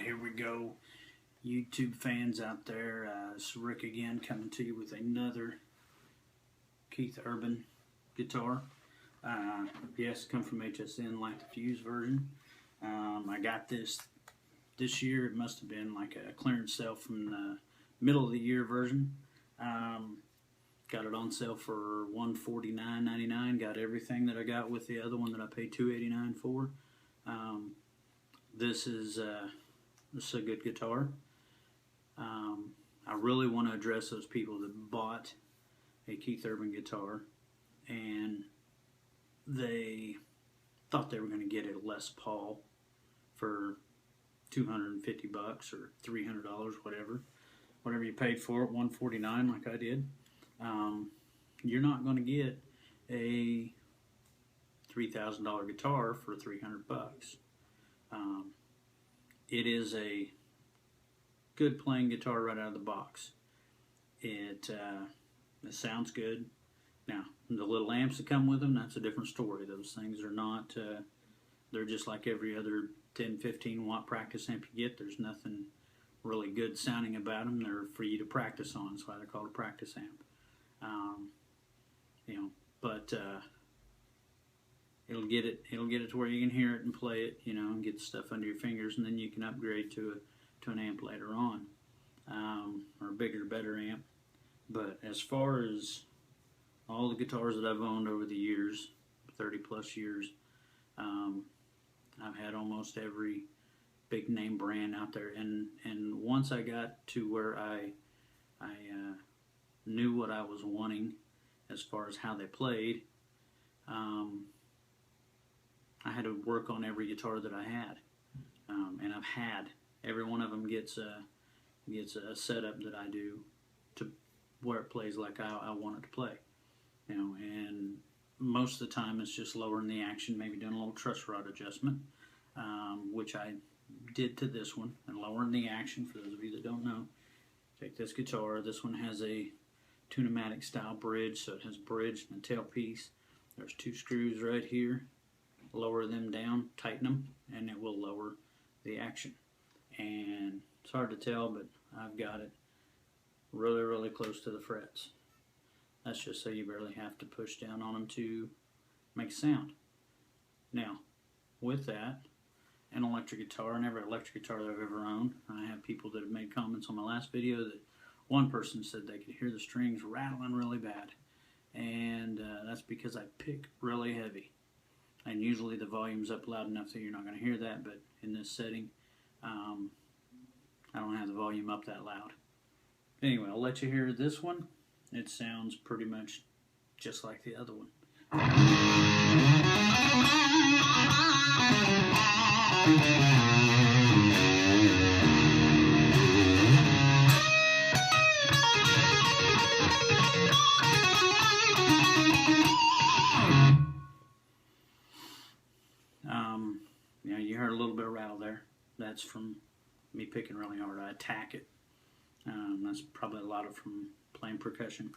Here we go. YouTube fans out there, it's Rick again coming to you with another Keith Urban guitar. Yes, come from HSN, like the Fuse version. I got this year. It must have been like a clearance sale from the middle of the year version. Got it on sale for $149.99. Got everything that I got with the other one that I paid $289 for. This is a good guitar. I really want to address those people that bought a Keith Urban guitar and they thought they were going to get a Les Paul for $250 or $300, whatever you paid for it, $149 like I did. You're not going to get a $3,000 guitar for $300. It is a good playing guitar right out of the box. It sounds good. Now, the little amps that come with them, that's a different story. Those things are not, they're just like every other 10, 15 watt practice amp you get. There's nothing really good sounding about them. They're for you to practice on. That's why they're called a practice amp. But it'll get it to where you can hear it and play it, and get the stuff under your fingers, and then you can upgrade to an amp later on, or a bigger, better amp. But as far as all the guitars that I've owned over the years, 30 plus years, I've had almost every big name brand out there, and once I got to where I knew what I was wanting as far as how they played, I had to work on every guitar that I had, and I've had every one of them gets a setup that I do to where it plays like I want it to play, and most of the time it's just lowering the action, maybe doing a little truss rod adjustment, which I did to this one, and lowering the action. For those of you that don't know, take this guitar. This one has a Tune-O-Matic style bridge, so it has bridge and a tailpiece. There's two screws right here. Lower them down, tighten them, and it will lower the action. And it's hard to tell, but I've got it really, really close to the frets. That's just so you barely have to push down on them to make a sound. Now, with that, an electric guitar, and every electric guitar that I've ever owned, I have people that have made comments on my last video that one person said they could hear the strings rattling really bad, and that's because I pick really heavy. And usually the volume's up loud enough that you're not going to hear that, but in this setting, I don't have the volume up that loud. Anyway, I'll let you hear this one. It sounds pretty much just like the other one. You heard a little bit of rattle there. That's from me picking really hard. I attack it. That's probably a lot of from playing percussion.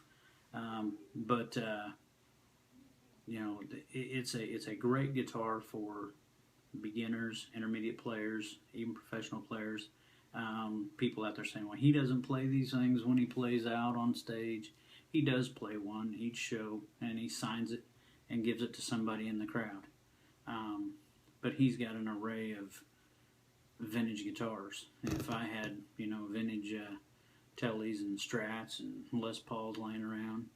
It's a great guitar for beginners, intermediate players, even professional players. People out there saying, well, he doesn't play these things when he plays out on stage. He does play one each show, and he signs it and gives it to somebody in the crowd. But he's got an array of vintage guitars. If I had, vintage Tellys and Strats and Les Pauls laying around,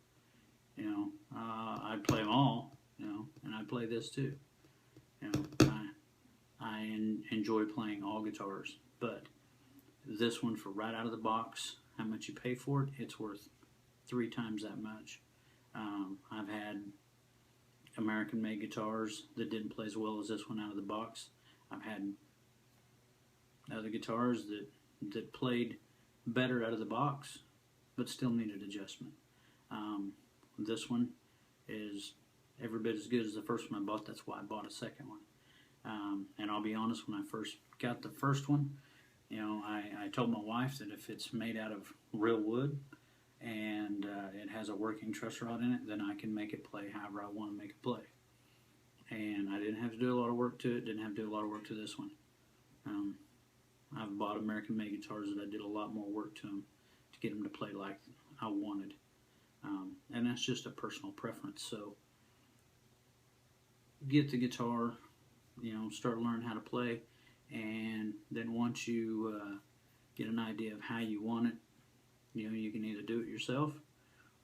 I'd play them all, and I'd play this too. I enjoy playing all guitars, but this one, for right out of the box, how much you pay for it, it's worth 3 times that much. I've had American-made guitars that didn't play as well as this one out of the box. I've had other guitars that played better out of the box, but still needed adjustment. This one is every bit as good as the first one I bought. That's why I bought a second one. And I'll be honest, when I first got the first one, I told my wife that if it's made out of real wood and it has a working truss rod in it, then I can make it play however I want to make it play. And I didn't have to do a lot of work to it, didn't have to do a lot of work to this one. bought American-made guitars that I did a lot more work to them to get them to play like I wanted. And that's just a personal preference. So get the guitar, start learning how to play, and then once you get an idea of how you want it, you can either do it yourself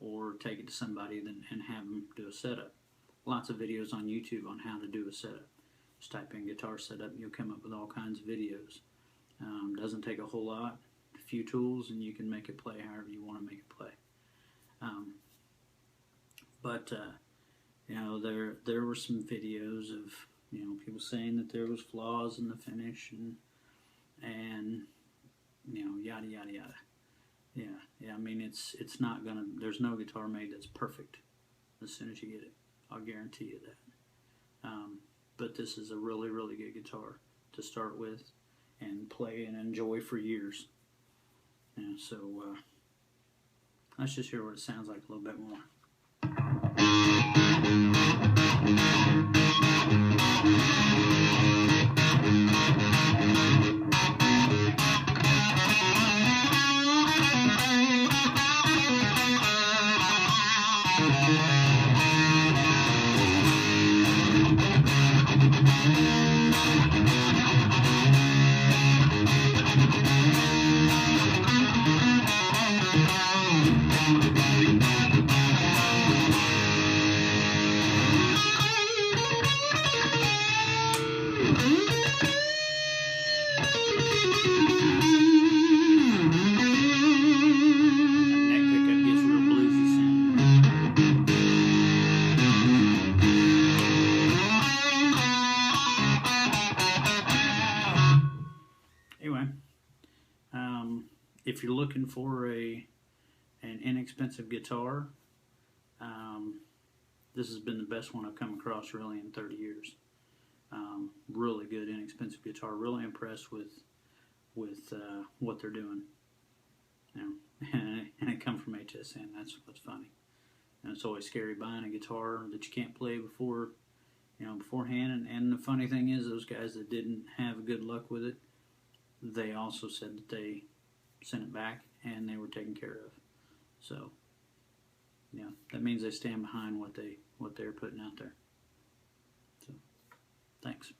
or take it to somebody and have them do a setup. Lots of videos on YouTube on how to do a setup. Just type in guitar setup and you'll come up with all kinds of videos. Doesn't take a whole lot, a few tools, and you can make it play however you want to make it play. There were some videos of people saying that there was flaws in the finish and yada yada yada. Yeah. I mean, it's not gonna. There's no guitar made that's perfect as soon as you get it. I'll guarantee you that. But this is a really, really good guitar to start with and play and enjoy for years. And so let's just hear what it sounds like a little bit more. If you're looking for an inexpensive guitar, this has been the best one I've come across really in 30 years. Really good inexpensive guitar. Really impressed with what they're doing. And it come from HSN. That's what's funny. And it's always scary buying a guitar that you can't play beforehand. And the funny thing is, those guys that didn't have good luck with it, they also said that they sent it back and they were taken care of. So that means they stand behind what they're putting out there. So thanks.